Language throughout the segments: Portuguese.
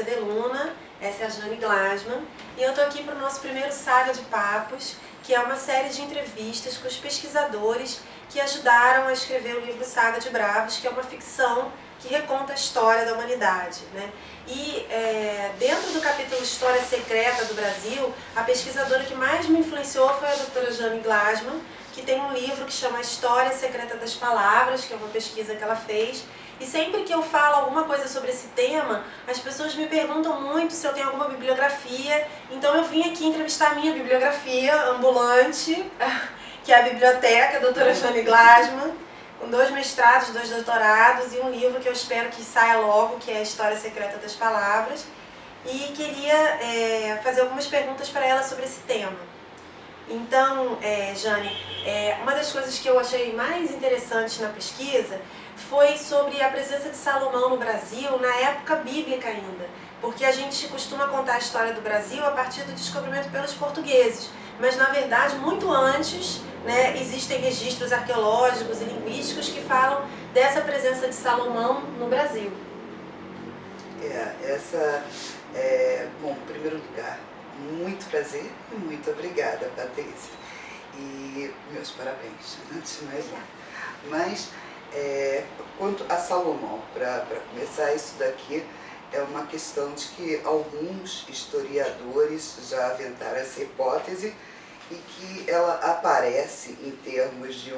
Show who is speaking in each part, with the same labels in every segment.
Speaker 1: Deluna, essa é a Jane Glasman, e eu estou aqui para o nosso primeiro Saga de Papos, que é uma série de entrevistas com os pesquisadores que ajudaram a escrever o livro Saga de Bravos, que é uma ficção que reconta a história da humanidade, né? E dentro do capítulo História Secreta do Brasil, a pesquisadora que mais me influenciou foi a doutora Jane Glasman, que tem um livro que chama História Secreta das Palavras, que é uma pesquisa que ela fez. E sempre que eu falo alguma coisa sobre esse tema, as pessoas me perguntam muito se eu tenho alguma bibliografia. Então eu vim aqui entrevistar a minha bibliografia ambulante, que é a biblioteca, a doutora Jane Glasman, com 2 mestrados, 2 doutorados e um livro que eu espero que saia logo, que é a História Secreta das Palavras. E queria fazer algumas perguntas para ela sobre esse tema. Então, Jane, uma das coisas que eu achei mais interessantes na pesquisa foi sobre a presença de Salomão no Brasil na época bíblica ainda, porque a gente costuma contar a história do Brasil a partir do descobrimento pelos portugueses, mas na verdade muito antes, né, existem registros arqueológicos e linguísticos que falam dessa presença de Salomão no Brasil.
Speaker 2: Bom, em primeiro lugar, muito prazer e muito obrigada, Patrícia. E meus parabéns, antes de mais nada. Mas, quanto a Salomão, para começar, isso daqui é uma questão de que alguns historiadores já aventaram essa hipótese e que ela aparece em termos de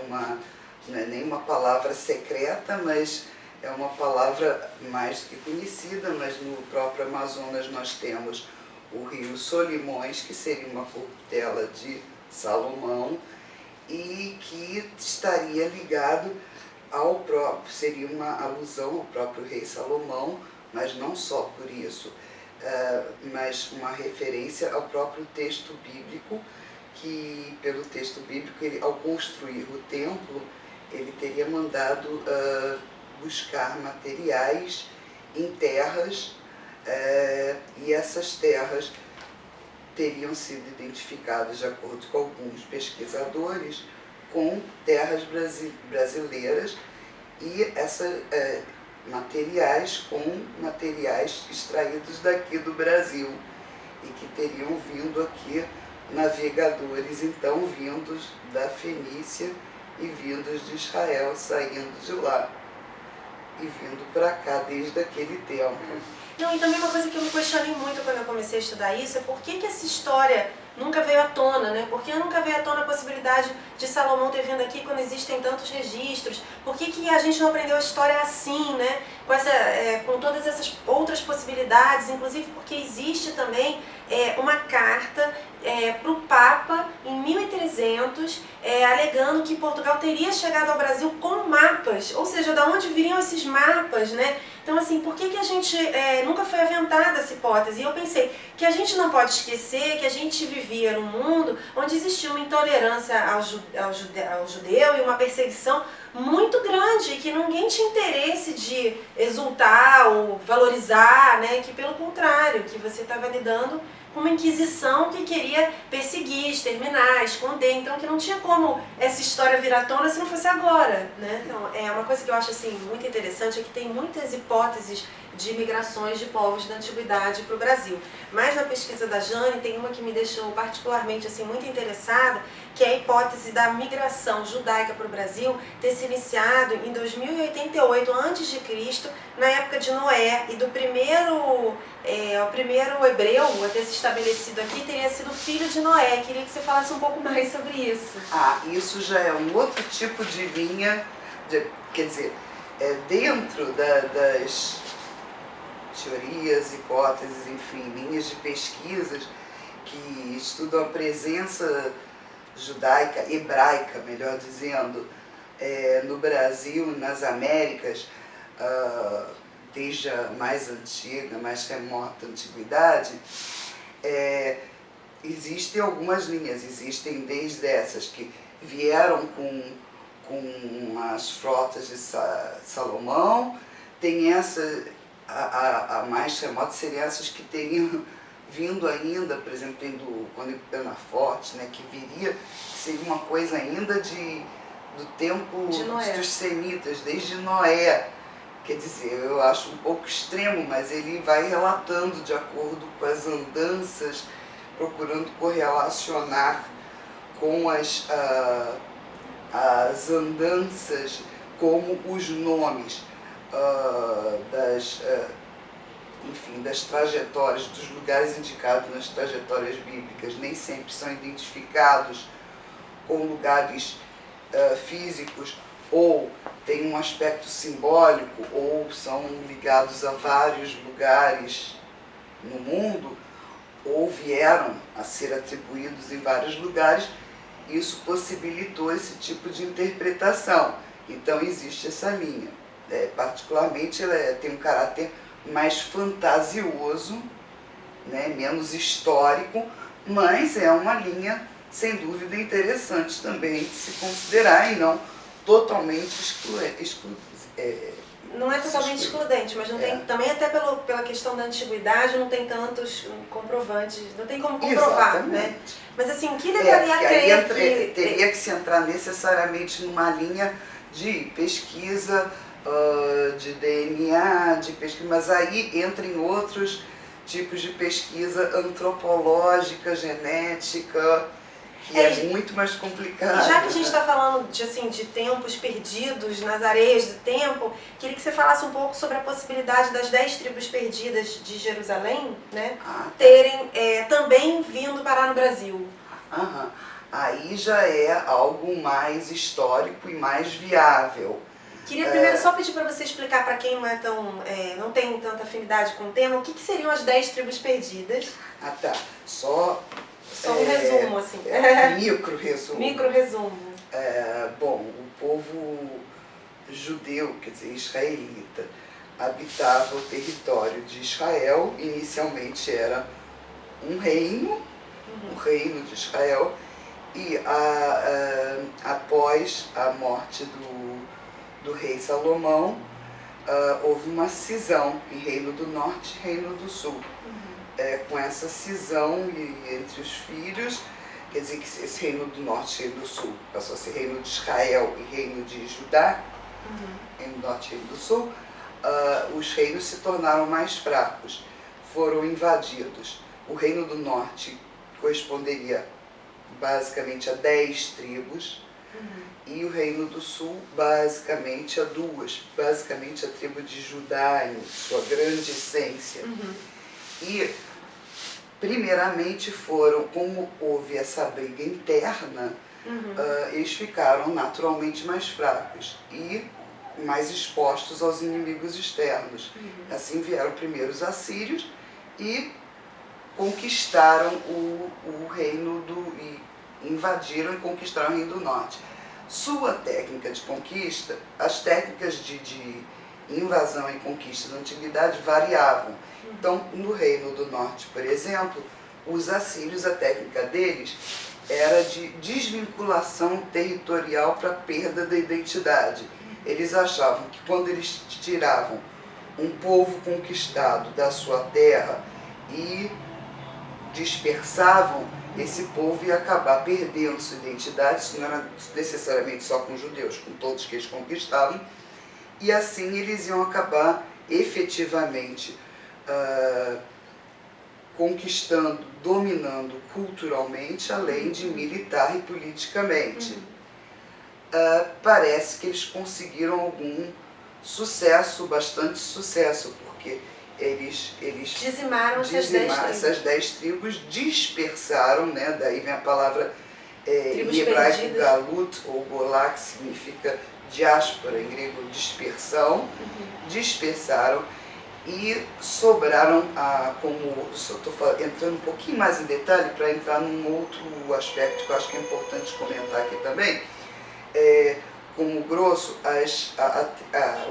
Speaker 2: não é nem uma palavra secreta, mas é uma palavra mais do que conhecida, mas no próprio Amazonas nós temos o rio Solimões, que seria uma corruptela de Salomão e que estaria ligado ao próprio, seria uma alusão ao próprio rei Salomão, mas não só por isso, mas uma referência ao próprio texto bíblico, que pelo texto bíblico, ele, ao construir o templo, ele teria mandado buscar materiais em terras, e essas terras teriam sido identificadas, de acordo com alguns pesquisadores, com terras brasileiras e essas materiais com materiais extraídos daqui do Brasil e que teriam vindo aqui navegadores, então vindos da Fenícia e vindos de Israel, saindo de lá e vindo para cá desde aquele tempo.
Speaker 1: Não, e também uma coisa que eu me questionei muito quando eu comecei a estudar isso é por que essa história nunca veio à tona, né? Por que nunca veio à tona a possibilidade de Salomão ter vindo aqui quando existem tantos registros? Por que a gente não aprendeu a história assim, né? Com todas essas outras possibilidades, inclusive porque existe também uma carta para o Papa em 1300, alegando que Portugal teria chegado ao Brasil com mapas, ou seja, de onde viriam esses mapas, né? Então, assim, por que a gente nunca foi aventada essa hipótese? E eu pensei que a gente não pode esquecer que a gente vivia num mundo onde existia uma intolerância ao judeu e uma perseguição muito grande, que ninguém tinha interesse de exultar ou valorizar, né? Que pelo contrário, que você estava lidando com uma inquisição que queria perseguir, exterminar, esconder, então que não tinha como essa história vir à tona se não fosse agora, né? Então, uma coisa que eu acho assim muito interessante é que tem muitas hipóteses de migrações de povos da antiguidade para o Brasil. Mas na pesquisa da Jane tem uma que me deixou particularmente assim muito interessada, que é a hipótese da migração judaica para o Brasil ter se iniciado em 2088 a.C., na época de Noé, e do o primeiro hebreu a ter se estabelecido aqui teria sido filho de Noé. Queria que você falasse um pouco mais sobre isso.
Speaker 2: Isso já é um outro tipo de linha, quer dizer, dentro das teorias, hipóteses, enfim, linhas de pesquisas que estudam a presença judaica, hebraica, melhor dizendo, no Brasil, nas Américas, desde a mais antiga, mais remota antiguidade, existem algumas linhas, existem desde essas que vieram com as frotas de Salomão, tem a mais remota seriam essas que teriam vindo ainda, por exemplo, tem do Penaforte, né, que seria uma coisa ainda do tempo dos semitas, desde Noé, quer dizer, eu acho um pouco extremo, mas ele vai relatando de acordo com as andanças, procurando correlacionar com as andanças, como os nomes enfim, das trajetórias, dos lugares indicados nas trajetórias bíblicas, nem sempre são identificados com lugares físicos, ou tem um aspecto simbólico, ou são ligados a vários lugares no mundo, ou vieram a ser atribuídos em vários lugares. Isso possibilitou esse tipo de interpretação. Então existe essa linha. Particularmente ela tem um caráter mais fantasioso, né, menos histórico, mas é uma linha, sem dúvida, interessante também de se considerar e não totalmente
Speaker 1: não é totalmente excludente, mas não tem, também até pela questão da antiguidade não tem tantos comprovantes, não tem como comprovar, né? Mas assim, o que levaria a crer que...
Speaker 2: Teria que se entrar necessariamente numa linha de pesquisa, de DNA, de pesquisa, mas aí entra em outros tipos de pesquisa antropológica, genética, que é muito mais complicado.
Speaker 1: E já que a gente está falando de tempos perdidos nas areias do tempo, queria que você falasse um pouco sobre a possibilidade das 10 tribos perdidas de Jerusalém, né, terem também vindo parar no Brasil.
Speaker 2: Aí já é algo mais histórico e mais viável.
Speaker 1: Queria primeiro só pedir para você explicar para quem não é não tem tanta afinidade com o tema, o que seriam as 10 tribos perdidas.
Speaker 2: Tá. Só
Speaker 1: um resumo, assim.
Speaker 2: Micro-resumo.
Speaker 1: Micro-resumo.
Speaker 2: Bom, o povo judeu, quer dizer, israelita, habitava o território de Israel. Inicialmente era um reino, o reino de Israel, e após a morte do rei Salomão, houve uma cisão em Reino do Norte e Reino do Sul. Com essa cisão entre os filhos, quer dizer que esse Reino do Norte e Reino do Sul passou a ser Reino de Israel e Reino de Judá, Reino do Norte e Reino do Sul, os reinos se tornaram mais fracos, foram invadidos. O Reino do Norte corresponderia basicamente a 10 tribos, e o Reino do Sul basicamente a 2, basicamente a tribo de Judá em sua grande essência. E primeiramente como houve essa briga interna, eles ficaram naturalmente mais fracos e mais expostos aos inimigos externos. Assim vieram primeiro os assírios e conquistaram o reino e invadiram e conquistaram o Reino do Norte. Sua técnica de conquista, as técnicas de invasão e conquista da antiguidade variavam. Então, no Reino do Norte, por exemplo, os assírios, a técnica deles era de desvinculação territorial para perda da identidade. Eles achavam que quando eles tiravam um povo conquistado da sua terra e dispersavam, esse povo ia acabar perdendo sua identidade. Isso não era necessariamente só com os judeus, com todos que eles conquistavam, e assim eles iam acabar efetivamente conquistando, dominando culturalmente, além de militar e politicamente. Parece que eles conseguiram algum sucesso, bastante sucesso, porque eles
Speaker 1: dizimaram
Speaker 2: essas 10 tribos, dispersaram, né? Daí vem a palavra em hebraico galut, ou golá, que significa diáspora, em grego dispersão, dispersaram e sobraram, como estou entrando um pouquinho mais em detalhe para entrar num outro aspecto que eu acho que é importante comentar aqui também, como grosso,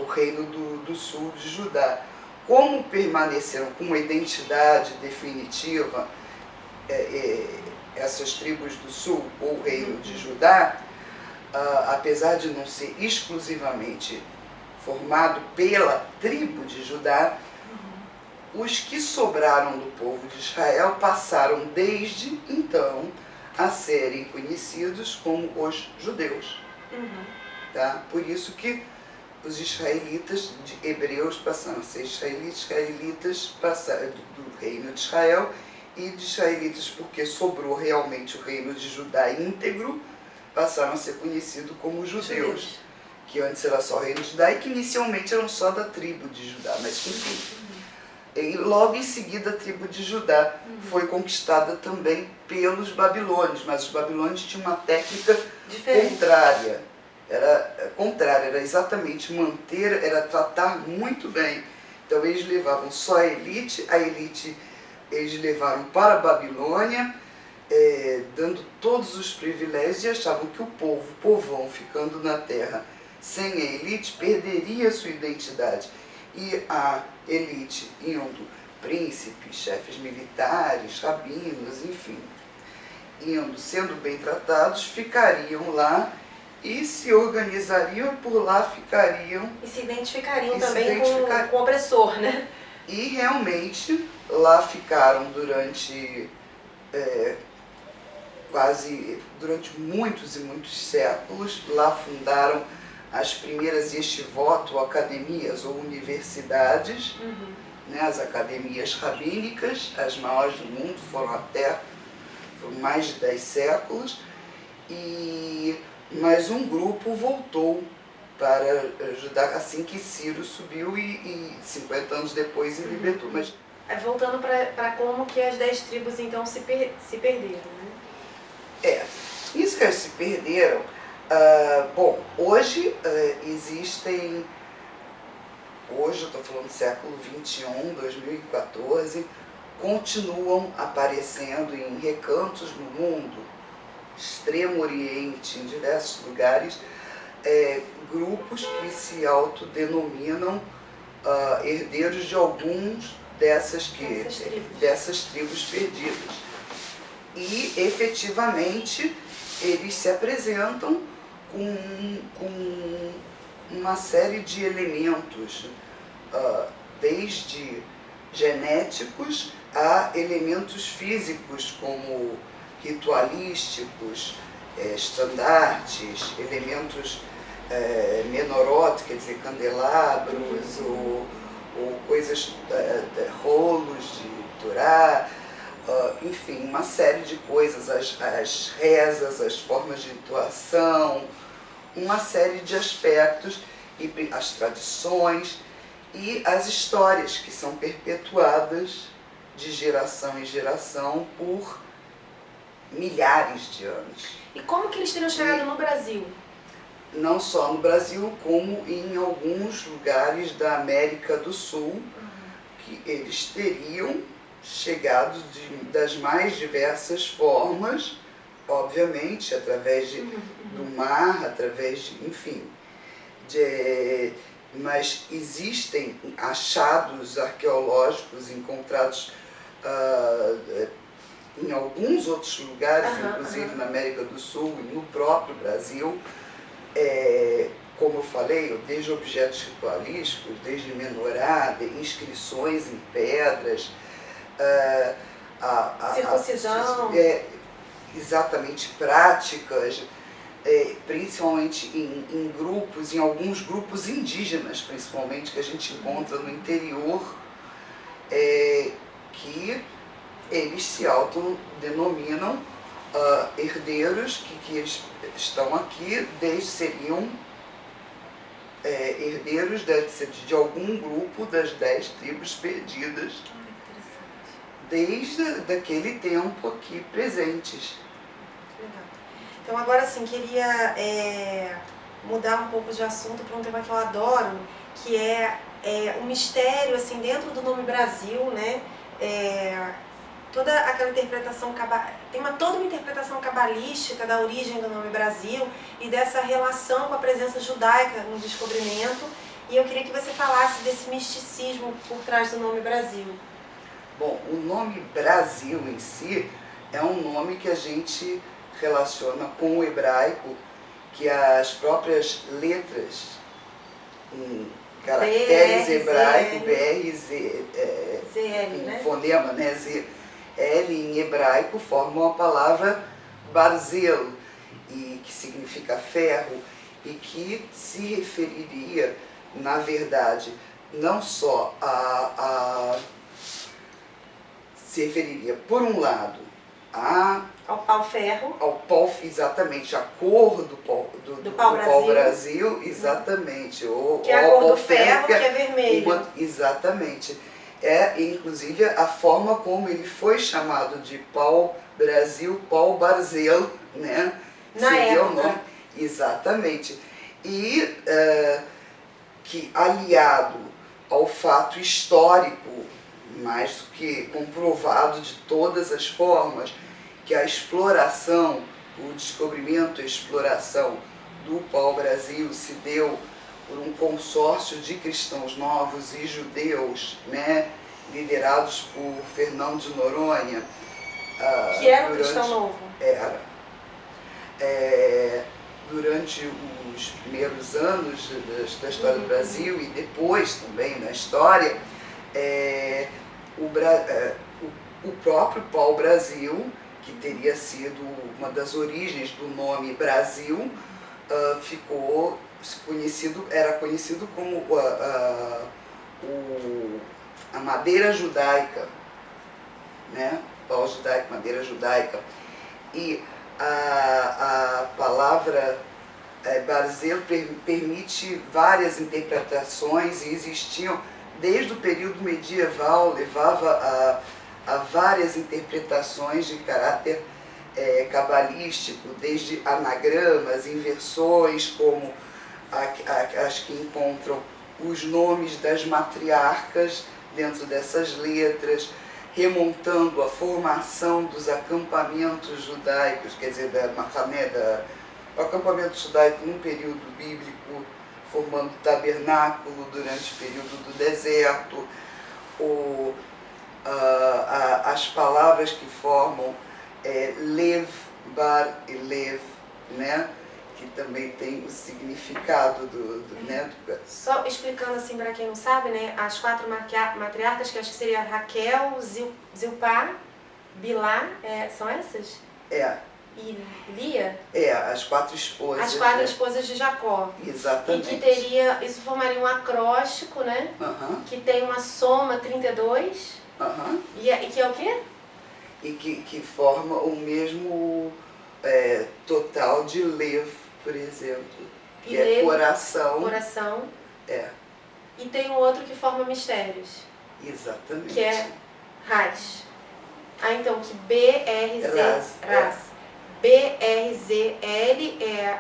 Speaker 2: o reino do sul de Judá. Como permaneceram com uma identidade definitiva essas tribos do sul, ou o reino de Judá, apesar de não ser exclusivamente formado pela tribo de Judá, os que sobraram do povo de Israel passaram desde então a serem conhecidos como os judeus. Tá? Por isso que os israelitas, de hebreus passaram a ser israelitas, israelitas passaram do reino de Israel, e de israelitas, porque sobrou realmente o reino de Judá íntegro, passaram a ser conhecidos como judeus, que antes era só o reino de Judá e que inicialmente eram só da tribo de Judá, mas enfim. E logo em seguida a tribo de Judá foi conquistada também pelos babilônios, mas os babilônios tinham uma técnica contrária. Era exatamente manter, era tratar muito bem. Então eles levavam só a elite eles levaram para a Babilônia, dando todos os privilégios, e achavam que o povão ficando na terra sem a elite, perderia sua identidade. E a elite, indo príncipes, chefes militares, rabinos, enfim, sendo bem tratados, ficariam lá e se organizariam, por lá ficariam.
Speaker 1: E se identificariam também com o opressor, né?
Speaker 2: E realmente lá ficaram durante durante muitos e muitos séculos. Lá fundaram as primeiras yeshivot, ou academias, ou universidades, né, as academias rabínicas, as maiores do mundo, foram mais de 10 séculos, mas um grupo voltou para ajudar assim que Ciro subiu e 50 anos depois ele libertou. Mas
Speaker 1: voltando para como que as 10 tribos então se perderam, né?
Speaker 2: Isso que elas se perderam. Bom, hoje existem, hoje eu estou falando do século XXI, 2014, continuam aparecendo em recantos no mundo, Extremo Oriente, em diversos lugares, grupos que se autodenominam herdeiros de alguns dessas tribos perdidas. E, efetivamente, eles se apresentam com uma série de elementos, desde genéticos a elementos físicos, como ritualísticos, estandartes, elementos menorot, quer dizer, candelabros, ou coisas, rolos de Torá, enfim, uma série de coisas, as rezas, as formas de rituação, uma série de aspectos, e as tradições e as histórias que são perpetuadas de geração em geração por milhares de anos.
Speaker 1: E como que eles teriam chegado no Brasil?
Speaker 2: Não só no Brasil, como em alguns lugares da América do Sul, que eles teriam chegado das mais diversas formas, obviamente, através do mar, através de, enfim, mas existem achados arqueológicos encontrados em alguns outros lugares, inclusive na América do Sul e no próprio Brasil, como eu falei, desde objetos ritualísticos, desde menorá, inscrições em pedras,
Speaker 1: circuncisão,
Speaker 2: exatamente, práticas, principalmente em grupos, em alguns grupos indígenas, principalmente, que a gente encontra no interior, que eles se autodenominam herdeiros, que eles estão aqui, seriam herdeiros de algum grupo das 10 tribos perdidas, desde daquele tempo aqui presentes.
Speaker 1: Legal. Então agora sim, queria mudar um pouco de assunto para um tema que eu adoro, que é o mistério assim, dentro do nome Brasil, né? Toda aquela interpretação, tem toda uma interpretação cabalística da origem do nome Brasil e dessa relação com a presença judaica no descobrimento, e eu queria que você falasse desse misticismo por trás do nome Brasil.
Speaker 2: Bom, o nome Brasil em si é um nome que a gente relaciona com o hebraico, que as próprias letras, caracteres hebraicos,
Speaker 1: né?
Speaker 2: Fonema, né? L em hebraico formam a palavra Barzel, que significa ferro, e que se referiria na verdade, não só se referiria, por um lado,
Speaker 1: ao pau-ferro.
Speaker 2: Ao pau, exatamente, a cor do pau-brasil, exatamente.
Speaker 1: Que é a cor do ferro, que é vermelho.
Speaker 2: Exatamente. Inclusive, a forma como ele foi chamado de pau-brasil, pau-barzel, né?
Speaker 1: Na
Speaker 2: seria
Speaker 1: época.
Speaker 2: O nome. Exatamente. E que, aliado ao fato histórico, mais do que comprovado de todas as formas, que a exploração, o descobrimento e a exploração do pau-brasil se deu por um consórcio de cristãos novos e judeus, né, liderados por Fernão de Noronha.
Speaker 1: Que era um cristão novo.
Speaker 2: Era. Durante os primeiros anos da história do Brasil e depois também na história, o próprio pau-brasil, que teria sido uma das origens do nome Brasil, era conhecido como a madeira judaica, né? Pau judaico, madeira judaica. E a palavra barzel permite várias interpretações e existiam, desde o período medieval, levava a várias interpretações de caráter cabalístico, desde anagramas, inversões, como as que encontram os nomes das matriarcas dentro dessas letras, remontando a formação dos acampamentos judaicos, quer dizer, o acampamento judaico num período bíblico, formando tabernáculo durante o período do deserto, as palavras que formam lev, bar e lev, né? Que também tem o significado né?
Speaker 1: Só explicando assim para quem não sabe, né? As 4 matriarcas, que acho que seria Raquel, Zilpá, Bilá, são essas? E Lia?
Speaker 2: As 4 esposas.
Speaker 1: As 4 esposas de Jacó.
Speaker 2: Exatamente.
Speaker 1: E que isso formaria um acróstico, né? Que tem uma soma 32. E que é o quê?
Speaker 2: E que forma o mesmo total de lev, por exemplo. Que é coração.
Speaker 1: Coração. E tem um outro que forma mistérios.
Speaker 2: Exatamente.
Speaker 1: Que é Ras. Então, que Ras. BRZL,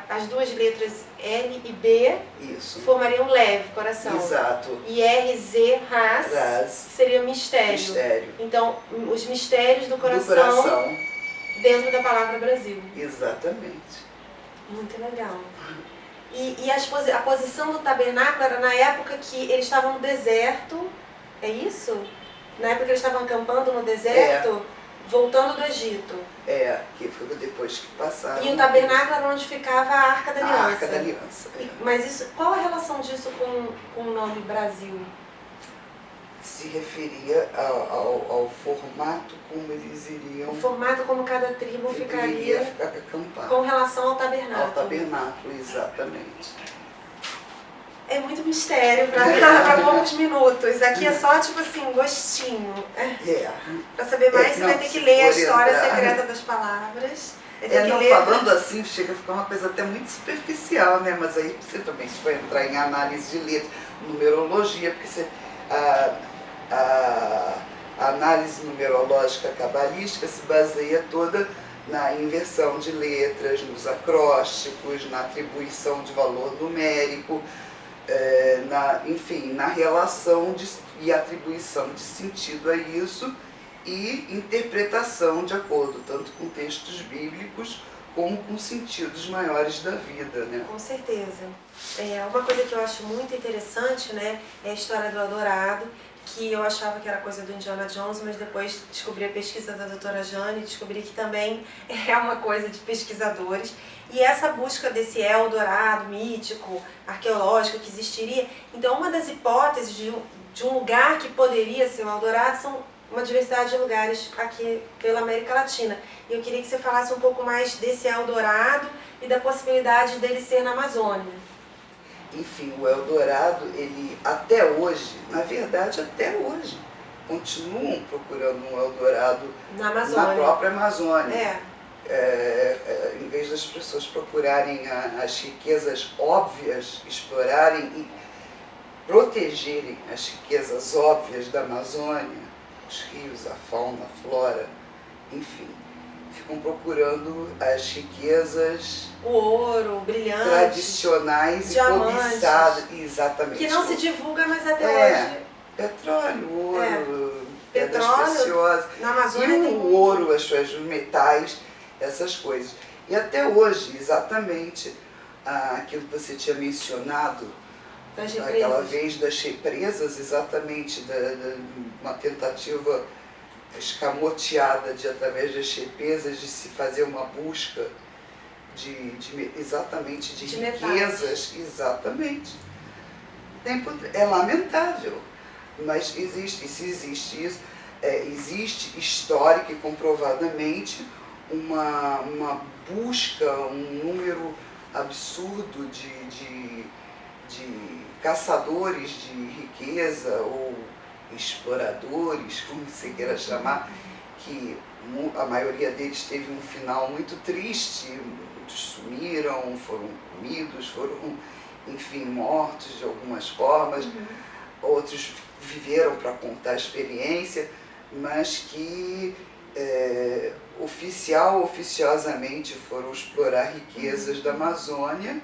Speaker 1: as duas letras L e B.
Speaker 2: Isso.
Speaker 1: Formariam leve, coração.
Speaker 2: Exato.
Speaker 1: E RZ, Ras, seria mistério. Então, os mistérios do coração dentro da palavra Brasil.
Speaker 2: Exatamente.
Speaker 1: Muito legal. E a posição do tabernáculo era na época que eles estavam no deserto, é isso? Na época que eles estavam acampando no deserto, voltando do Egito.
Speaker 2: Que foi depois que passaram.
Speaker 1: E o tabernáculo era onde ficava a Arca da Aliança.
Speaker 2: A Arca da Aliança.
Speaker 1: Mas qual a relação disso com o nome Brasil?
Speaker 2: Se referia ao formato como eles iriam...
Speaker 1: O formato como cada tribo ficaria
Speaker 2: acampado.
Speaker 1: Com relação ao tabernáculo.
Speaker 2: Ao tabernáculo, exatamente.
Speaker 1: É muito mistério para poucos minutos. Aqui é só, tipo assim, um gostinho. Para saber mais, você vai ter que ler a história secreta das palavras.
Speaker 2: Falando assim, chega a ficar uma coisa até muito superficial, né? Mas aí você também, se for entrar em análise de letra, numerologia, porque a análise numerológica cabalística se baseia toda na inversão de letras, nos acrósticos, na atribuição de valor numérico, enfim, na relação e atribuição de sentido a isso e interpretação de acordo tanto com textos bíblicos como com sentidos maiores da vida, né?
Speaker 1: Com certeza. Uma coisa que eu acho muito interessante, né, é a história do Eldorado, que eu achava que era coisa do Indiana Jones, mas depois descobri a pesquisa da doutora Jane, descobri que também é uma coisa de pesquisadores. E essa busca desse Eldorado mítico, arqueológico, que existiria. Então, uma das hipóteses de um lugar que poderia ser o Eldorado são uma diversidade de lugares aqui pela América Latina. E eu queria que você falasse um pouco mais desse Eldorado e da possibilidade dele ser na Amazônia.
Speaker 2: enfim, o Eldorado, ele até hoje, na verdade até hoje, continuam procurando um Eldorado na própria Amazônia. Em vez das pessoas procurarem as riquezas óbvias, explorarem e protegerem as riquezas óbvias da Amazônia, os rios, a fauna, a flora, enfim, ficam procurando as riquezas,
Speaker 1: o ouro, brilhante,
Speaker 2: tradicionais e cobiçadas, exatamente.
Speaker 1: Que não se divulga, mas até hoje.
Speaker 2: Petróleo, ouro, pedras
Speaker 1: petróleo,
Speaker 2: preciosas,
Speaker 1: na Amazônia
Speaker 2: e o ouro, os metais, essas coisas. E até hoje, exatamente, aquilo que você tinha mencionado, aquela vez das represas, exatamente, uma tentativa escamoteada de, através das represas, de se fazer uma busca exatamente de riquezas, exatamente. É lamentável, mas existe, se existe isso, existe histórica e comprovadamente uma busca, um número absurdo de caçadores de riqueza ou exploradores, como você queira chamar, que a maioria deles teve um final muito triste, muitos sumiram, foram comidos, foram, enfim, mortos de algumas formas, outros viveram para contar a experiência, mas que oficiosamente foram explorar riquezas da Amazônia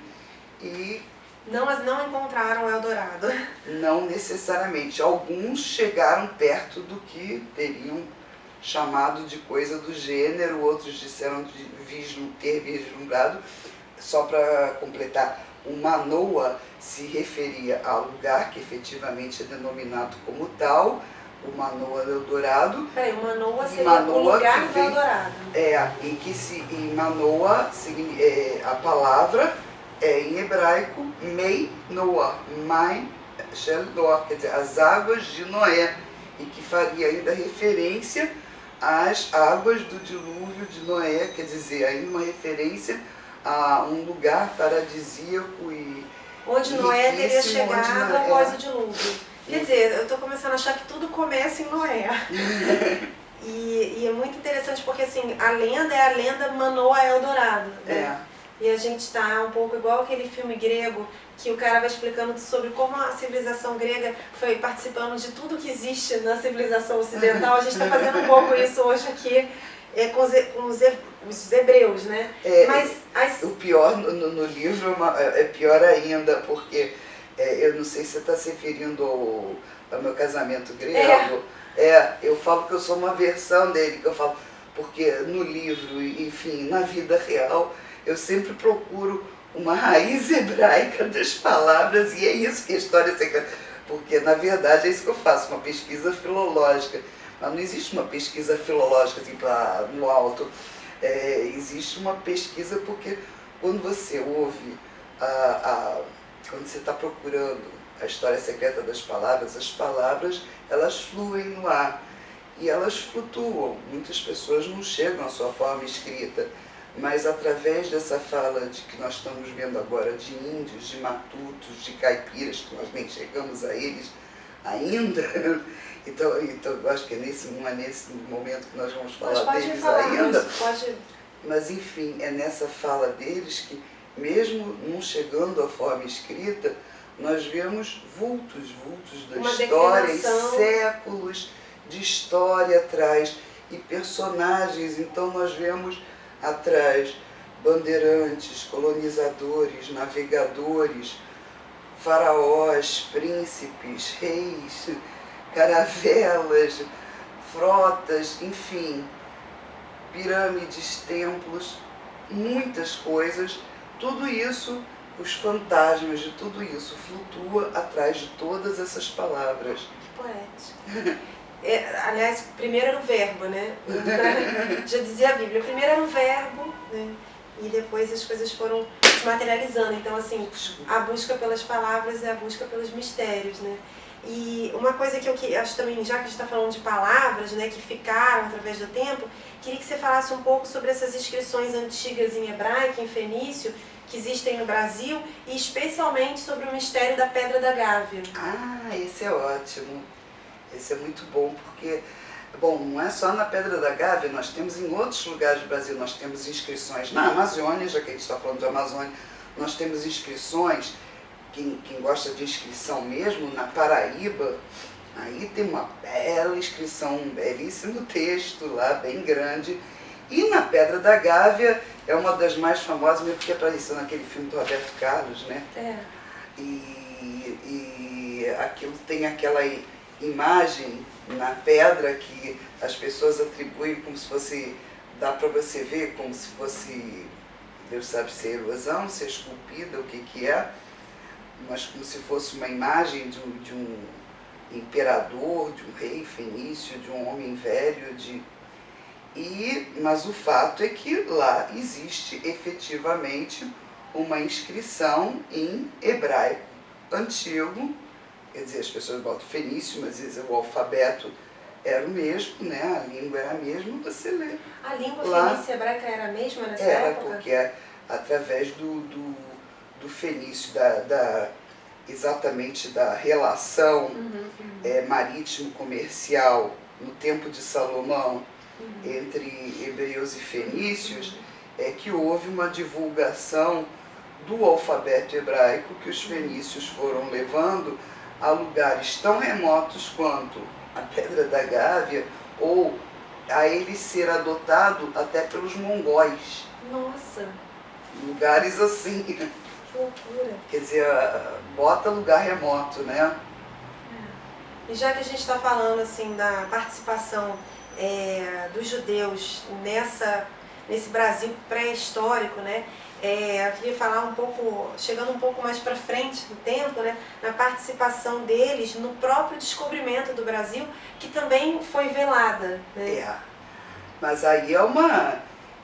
Speaker 2: e
Speaker 1: não encontraram o Eldorado.
Speaker 2: Não necessariamente. Alguns chegaram perto do que teriam chamado de coisa do gênero, outros disseram de ter vislumbrado. Só para completar, o Manoa se referia ao lugar que efetivamente é denominado como tal, o Manoa do Eldorado.
Speaker 1: Peraí, o Manoa seria o lugar do Eldorado.
Speaker 2: Em Manoa, a palavra em hebraico, Mei Noah, Mai Shel Noah, quer dizer, as águas de Noé, e que faria ainda referência às águas do dilúvio de Noé, quer dizer, ainda uma referência a um lugar paradisíaco e
Speaker 1: onde Noé teria chegado após o dilúvio. Quer dizer, eu estou começando a achar que tudo começa em Noé. E é muito interessante porque assim, a lenda é a lenda Manoa Eldorado. Né? E a gente está um pouco igual aquele filme grego, que o cara vai explicando sobre como a civilização grega foi participando de tudo que existe na civilização ocidental. A gente está fazendo um pouco isso hoje aqui com os hebreus, né?
Speaker 2: O pior no livro é pior ainda, porque eu não sei se você está se referindo ao meu casamento grego. Eu falo que eu sou uma versão dele, que eu falo, porque no livro, enfim, na vida real, eu sempre procuro uma raiz hebraica das palavras, e é isso que a história secreta, porque na verdade é isso que eu faço, uma pesquisa filológica, mas não existe uma pesquisa filológica assim, no alto, existe uma pesquisa porque quando você ouve, quando você está procurando a história secreta das palavras, as palavras elas fluem no ar e elas flutuam, muitas pessoas não chegam à sua forma escrita, mas através dessa fala que nós estamos vendo agora de índios, de matutos, de caipiras, que nós nem chegamos a eles ainda, então eu acho que não é nesse momento que nós vamos falar deles ainda, mas enfim, é nessa fala deles que, mesmo não chegando à forma escrita, nós vemos vultos da história, e séculos de história atrás, e personagens, então nós vemos atrás bandeirantes, colonizadores, navegadores, faraós, príncipes, reis, caravelas, frotas, enfim, pirâmides, templos, muitas coisas, tudo isso, os fantasmas de tudo isso flutua atrás de todas essas palavras.
Speaker 1: Que poético. Aliás, primeiro era o verbo, né? Já dizia a Bíblia, primeiro era o verbo, né? E depois as coisas foram se materializando. Então, assim, a busca pelas palavras é a busca pelos mistérios, né? E uma coisa que eu acho também, já que a gente está falando de palavras, né, que ficaram através do tempo, queria que você falasse um pouco sobre essas inscrições antigas em hebraico, em fenício, que existem no Brasil, e especialmente sobre o mistério da Pedra da Gávea.
Speaker 2: Ah, esse é ótimo. Esse é muito bom, porque, bom, não é só na Pedra da Gávea, nós temos em outros lugares do Brasil, nós temos inscrições na Amazônia, já que a gente está falando de Amazônia, nós temos inscrições, quem gosta de inscrição mesmo, na Paraíba, aí tem uma bela inscrição, um belíssimo texto lá, bem grande. E na Pedra da Gávea é uma das mais famosas, mesmo porque apareceu naquele filme do Roberto Carlos, né?
Speaker 1: É.
Speaker 2: E aquilo tem aquela imagem na pedra que as pessoas atribuem como se fosse, dá para você ver como se fosse, Deus sabe se é erosão, se é esculpida, o que é, mas como se fosse uma imagem de um imperador, de um rei fenício, de um homem velho, mas o fato é que lá existe efetivamente uma inscrição em hebraico antigo, quer dizer, as pessoas botam fenício, mas o alfabeto era o mesmo, né? A língua era a mesma, você lê.
Speaker 1: A língua
Speaker 2: lá,
Speaker 1: fenícia hebraica era a mesma nessa
Speaker 2: época?
Speaker 1: Era,
Speaker 2: porque através do fenício, exatamente da relação marítimo-comercial no tempo de Salomão, entre hebreus e fenícios, é que houve uma divulgação do alfabeto hebraico que os fenícios foram levando a lugares tão remotos quanto a Pedra da Gávea, ou a ele ser adotado até pelos mongóis.
Speaker 1: Nossa!
Speaker 2: Lugares assim.
Speaker 1: Que loucura!
Speaker 2: Quer dizer, bota lugar remoto, né?
Speaker 1: E já que a gente está falando assim da participação dos judeus nesse Brasil pré-histórico, né? Eu queria falar um pouco, chegando um pouco mais para frente no tempo, né? Na participação deles no próprio descobrimento do Brasil, que também foi velada. Né?
Speaker 2: Mas aí é uma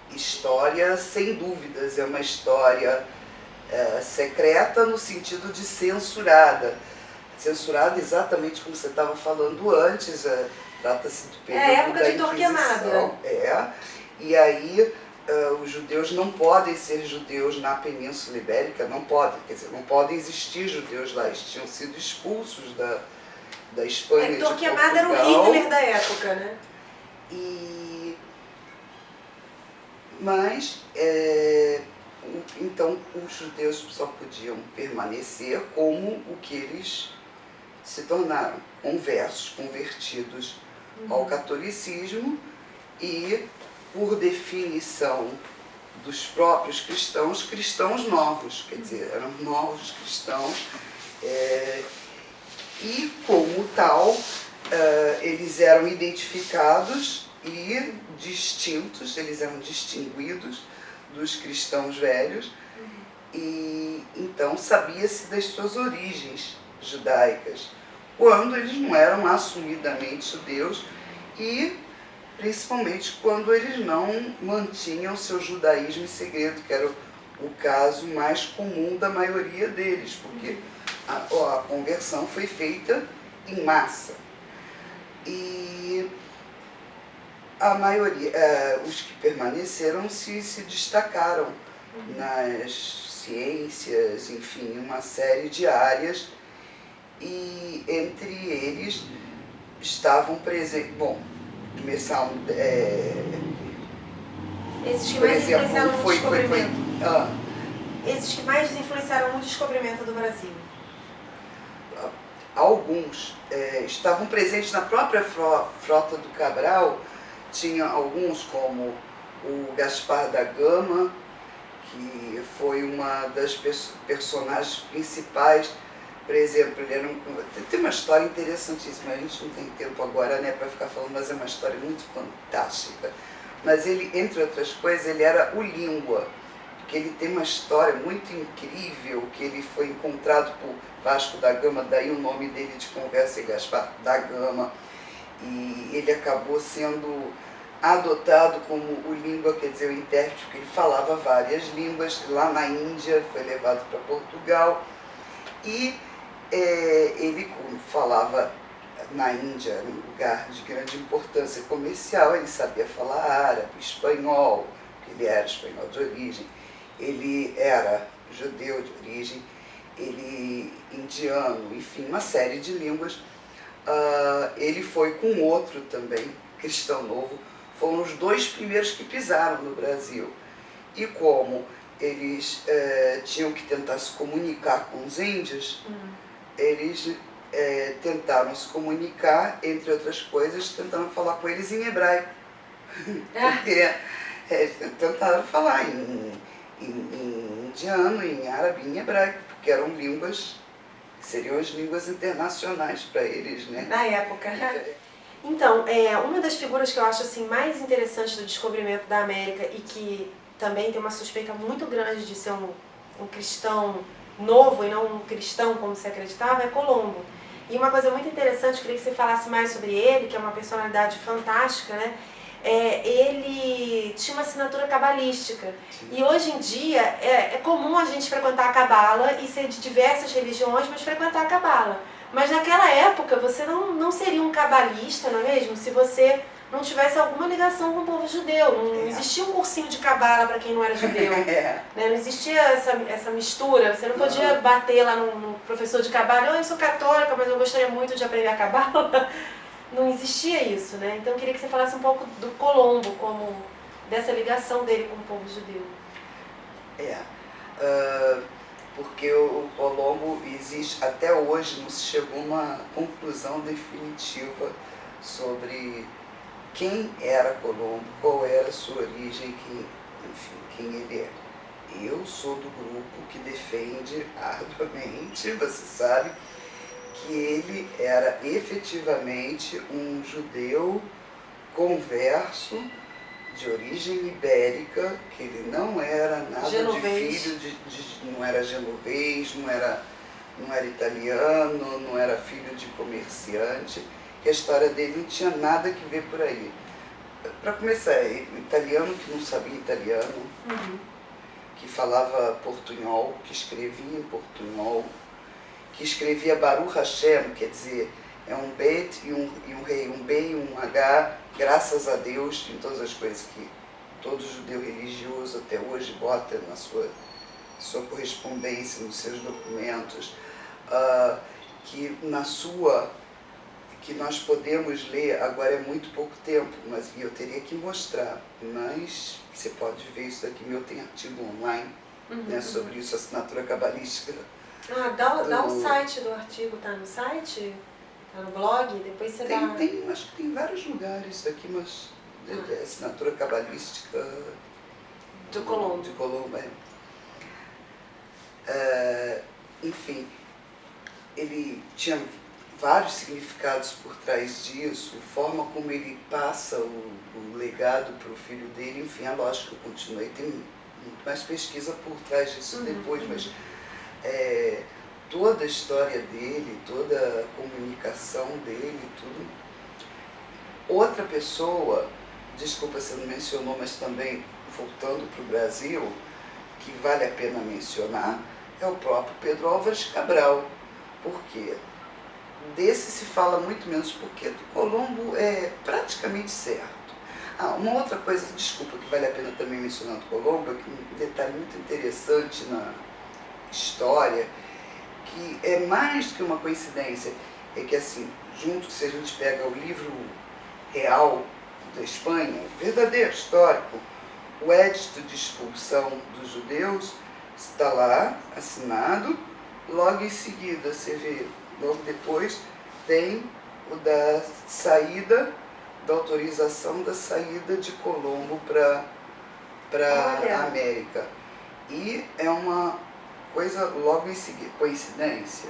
Speaker 2: história, sem dúvidas, é uma história secreta no sentido de censurada. Censurada exatamente como você estava falando antes, trata-se do período da Inquisição. E aí os judeus não podem ser judeus na Península Ibérica, não podem, quer dizer, não podem existir judeus lá, eles tinham sido expulsos da Espanha, de Portugal.
Speaker 1: Torquemada era o Hitler da época, né?
Speaker 2: Mas, então, os judeus só podiam permanecer como o que eles se tornaram, conversos, convertidos ao catolicismo e, por definição dos próprios cristãos, cristãos novos, quer dizer, eram novos cristãos, e como tal, eles eram identificados e distintos, eles eram distinguidos dos cristãos velhos, e então sabia-se das suas origens judaicas, quando eles não eram assumidamente judeus e principalmente quando eles não mantinham seu judaísmo em segredo, que era o caso mais comum da maioria deles, porque a conversão foi feita em massa. E a maioria, os que permaneceram se destacaram nas ciências, enfim, uma série de áreas, e entre eles estavam presentes, bom, começaram,
Speaker 1: esses que
Speaker 2: por
Speaker 1: mais
Speaker 2: exemplo,
Speaker 1: influenciaram no descobrimento. Esses que mais influenciaram no descobrimento do Brasil.
Speaker 2: Alguns estavam presentes na própria frota do Cabral. Tinha alguns, como o Gaspar da Gama, que foi uma das personagens principais. Por exemplo, ele tem uma história interessantíssima, a gente não tem tempo agora, né, para ficar falando, mas é uma história muito fantástica. Mas ele, entre outras coisas, ele era o língua, porque ele tem uma história muito incrível, que ele foi encontrado por Vasco da Gama, daí o nome dele de conversa é Gaspar da Gama, e ele acabou sendo adotado como o língua, quer dizer, o intérprete, porque ele falava várias línguas. Lá na Índia, foi levado para Portugal, e ele, como falava na Índia, num lugar de grande importância comercial, ele sabia falar árabe, espanhol, ele era espanhol de origem, ele era judeu de origem, ele indiano, enfim, uma série de línguas. Ele foi com outro também, cristão novo, foram os dois primeiros que pisaram no Brasil. E como eles tinham que tentar se comunicar com os índios, eles tentaram se comunicar, entre outras coisas, tentando falar com eles em hebraico. Porque tentaram falar em indiano, em árabe, em hebraico, porque eram línguas, seriam as línguas internacionais para eles, né?
Speaker 1: Na época. Então, uma das figuras que eu acho assim, mais interessantes do descobrimento da América e que também tem uma suspeita muito grande de ser um cristão novo e não um cristão como se acreditava, é Colombo. E uma coisa muito interessante, queria que você falasse mais sobre ele, que é uma personalidade fantástica, né? Ele tinha uma assinatura cabalística. Sim. E hoje em dia é comum a gente frequentar a cabala e ser de diversas religiões, mas frequentar a cabala. Mas naquela época você não seria um cabalista, não é mesmo? Se você não tivesse alguma ligação com o povo judeu. Não existia um cursinho de cabala para quem não era judeu. Né? Não existia essa mistura. Você não podia bater lá no professor de cabala. Eu sou católica, mas eu gostaria muito de aprender a cabala. Não existia isso, né? Então eu queria que você falasse um pouco do Colombo, como dessa ligação dele com o povo judeu.
Speaker 2: Porque o Colombo existe, até hoje não se chegou a uma conclusão definitiva sobre quem era Colombo, qual era a sua origem, quem ele é. Eu sou do grupo que defende arduamente, você sabe, que ele era efetivamente um judeu converso de origem ibérica, que ele não era nada
Speaker 1: genovês.
Speaker 2: De filho não era genovês, não era italiano, não era filho de comerciante, que a história dele não tinha nada que ver por aí. Para começar, italiano que não sabia italiano, que falava portunhol, que escrevia em portunhol, que escrevia Baruch Hashem, quer dizer, é um Bet e um rei, um B e um H, graças a Deus, em todas as coisas que todo judeu religioso até hoje bota na sua correspondência, nos seus documentos, que nós podemos ler, agora é muito pouco tempo, mas eu teria que mostrar, mas você pode ver isso aqui, tem artigo online né, sobre isso, assinatura cabalística.
Speaker 1: Dá o site do artigo, tá no site? Tá no blog? Depois você dá...
Speaker 2: Acho que tem vários lugares isso aqui, mas assinatura cabalística
Speaker 1: do Colombo.
Speaker 2: De Colombo, enfim, ele tinha vários significados por trás disso, a forma como ele passa o legado para o filho dele, enfim, é lógico que eu continuei, tem muito mais pesquisa por trás disso depois, mas toda a história dele, toda a comunicação dele, tudo. Outra pessoa, desculpa se não mencionou, mas também voltando para o Brasil, que vale a pena mencionar, é o próprio Pedro Álvares Cabral. Por quê? Desse se fala muito menos, porque do Colombo é praticamente certo. Uma outra coisa, desculpa, que vale a pena também mencionar do Colombo, é que um detalhe muito interessante na história, que é mais do que uma coincidência, é que assim, junto, se a gente pega o livro real da Espanha, verdadeiro, histórico, o Edito de Expulsão dos Judeus está lá, assinado, logo em seguida, você vê, logo depois, tem o da saída, da autorização da saída de Colombo para a América. E é uma coisa logo em seguida, coincidência.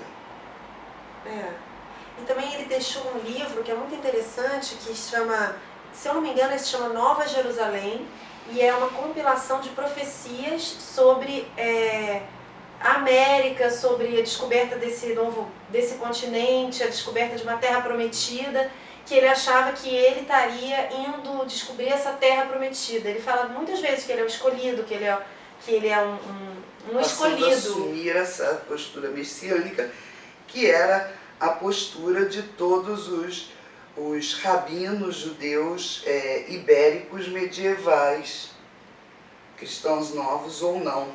Speaker 1: E também ele deixou um livro que é muito interessante, que chama, se eu não me engano, ele se chama Nova Jerusalém, e é uma compilação de profecias sobre a América, sobre a descoberta desse continente, a descoberta de uma terra prometida, que ele achava que ele estaria indo descobrir essa terra prometida. Ele fala muitas vezes que ele é o escolhido, que ele é um escolhido.
Speaker 2: Assumir essa postura messiânica, que era a postura de todos os rabinos judeus ibéricos medievais, cristãos novos ou não.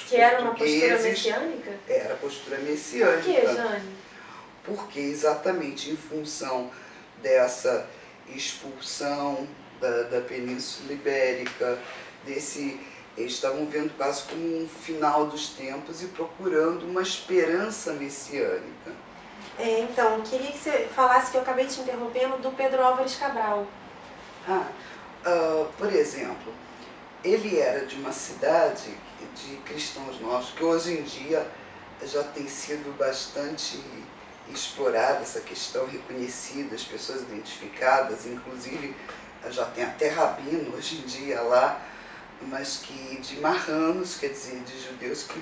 Speaker 1: Que era uma postura messiânica?
Speaker 2: Era a postura messiânica.
Speaker 1: Por que, Jane?
Speaker 2: Porque exatamente em função dessa expulsão da Península Ibérica, eles estavam vendo quase como um final dos tempos e procurando uma esperança messiânica.
Speaker 1: Então, queria que você falasse, que eu acabei te interrompendo, do Pedro Álvares Cabral.
Speaker 2: Por exemplo, ele era de uma cidade de cristãos novos, que hoje em dia já tem sido bastante explorada essa questão, reconhecida, as pessoas identificadas, inclusive já tem até rabino hoje em dia lá, mas que de marranos, quer dizer, de judeus que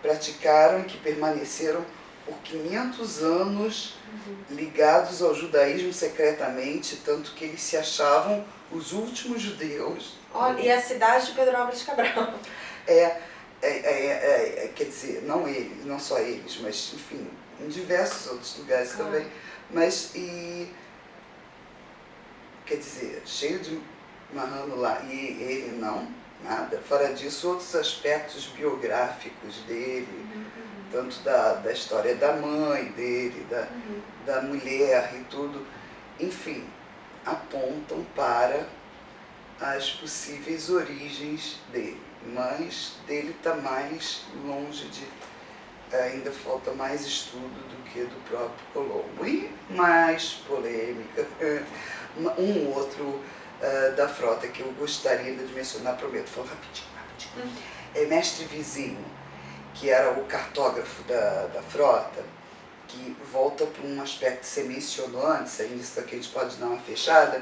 Speaker 2: praticaram e que permaneceram por 500 anos ligados ao judaísmo secretamente, tanto que eles se achavam os últimos judeus.
Speaker 1: Olha, e a cidade de Pedro Álvares Cabral.
Speaker 2: Quer dizer, não eles, não só eles, mas enfim, em diversos outros lugares também. Mas, quer dizer, cheio de marrano lá, e ele não, nada. Fora disso, outros aspectos biográficos dele, tanto da história da mãe dele, da mulher e tudo, enfim, apontam para as possíveis origens dele. Mas dele está mais longe de... ainda falta mais estudo do que do próprio Colombo. E mais polêmica. Um outro da frota que eu gostaria de mencionar, prometo, falo rapidinho. É Mestre Vizinho, que era o cartógrafo da frota, que volta para um aspecto que você mencionou antes, aí nisso aqui a gente pode dar uma fechada,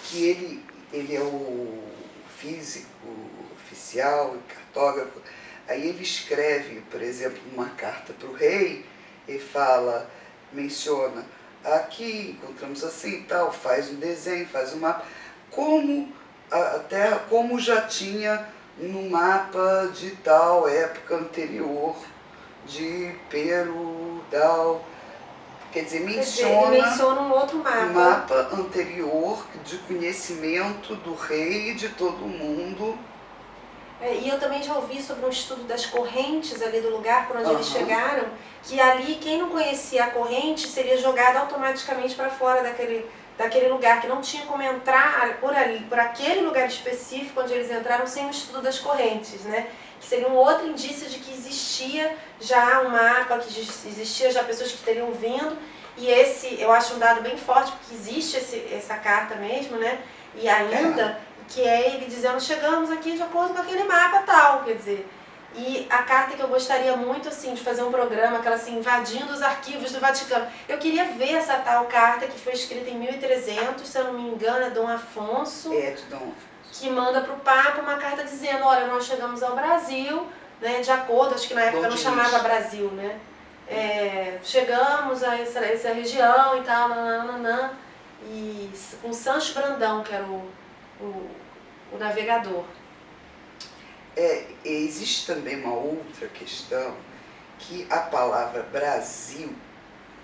Speaker 2: que ele é o físico oficial e cartógrafo. Aí ele escreve, por exemplo, uma carta para o rei e menciona, aqui encontramos assim e tal, faz um desenho, faz um mapa, como a Terra, como já tinha no mapa de tal época anterior, de Peru, tal. Quer dizer,
Speaker 1: ele menciona um outro mapa.
Speaker 2: Um mapa anterior de conhecimento do rei e de todo mundo.
Speaker 1: E eu também já ouvi sobre um estudo das correntes ali do lugar por onde eles chegaram, que ali quem não conhecia a corrente seria jogado automaticamente para fora daquele lugar, que não tinha como entrar por aquele lugar específico onde eles entraram sem o estudo das correntes, né? Que seria um outro indício de que existia já um mapa, que existia já pessoas que teriam vindo, e eu acho um dado bem forte, porque existe essa carta mesmo, né? E ainda, que é ele dizendo, chegamos aqui de acordo com aquele mapa tal, quer dizer. E a carta que eu gostaria muito, assim, de fazer um programa, aquela assim, invadindo os arquivos do Vaticano. Eu queria ver essa tal carta que foi escrita em 1300, se eu não me engano, é Dom Afonso.
Speaker 2: De Dom Afonso.
Speaker 1: Que manda para o Papa uma carta dizendo, olha, nós chegamos ao Brasil, né, de acordo, acho que na época não chamava Brasil, né? Chegamos a essa região e tal, nananana, e com Sancho Brandão, que era o navegador.
Speaker 2: Existe também uma outra questão, que a palavra Brasil,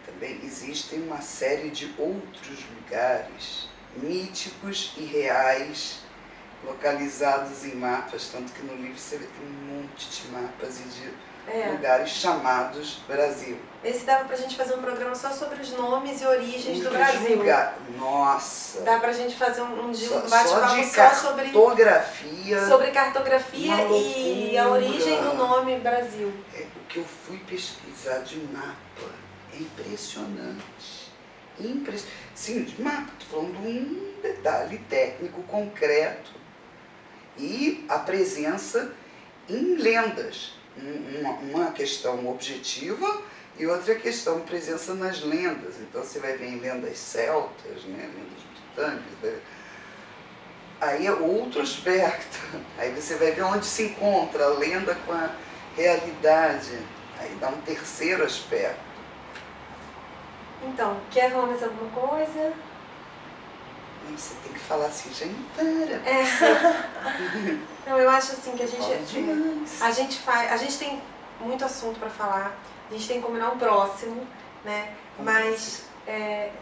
Speaker 2: também existem uma série de outros lugares míticos e reais, localizados em mapas, tanto que no livro você vê tem um monte de mapas e de lugares chamados Brasil.
Speaker 1: Esse dava pra gente fazer um programa só sobre os nomes e origens do Brasil.
Speaker 2: Nossa!
Speaker 1: Dá pra gente fazer um bate-papo só sobre cartografia. Sobre cartografia e a origem do nome Brasil.
Speaker 2: O que eu fui pesquisar de mapa é impressionante. Sim, de mapa, estou falando de um detalhe técnico concreto. E a presença em lendas. Uma questão objetiva e outra questão presença nas lendas. Então você vai ver em lendas celtas, né, lendas britânicas. Aí é outro aspecto. Aí você vai ver onde se encontra a lenda com a realidade. Aí dá um terceiro aspecto.
Speaker 1: Então, quer falar mais alguma coisa?
Speaker 2: Você tem que falar assim, gente, para.
Speaker 1: Não, eu acho assim que a gente tem muito assunto para falar. A gente tem que combinar um próximo, né? Mas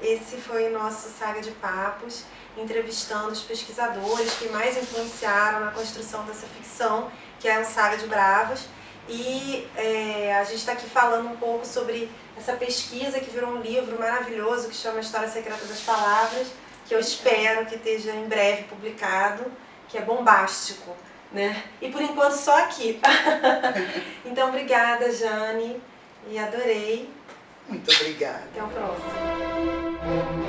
Speaker 1: esse foi o nosso Saga de Papos, entrevistando os pesquisadores que mais influenciaram na construção dessa ficção, que é o Saga de Bravos. E a gente está aqui falando um pouco sobre essa pesquisa que virou um livro maravilhoso que chama História Secreta das Palavras, que eu espero que esteja em breve publicado, que é bombástico, né? E por enquanto só aqui. Então, obrigada, Jane, e adorei.
Speaker 2: Muito obrigada.
Speaker 1: Até o próximo.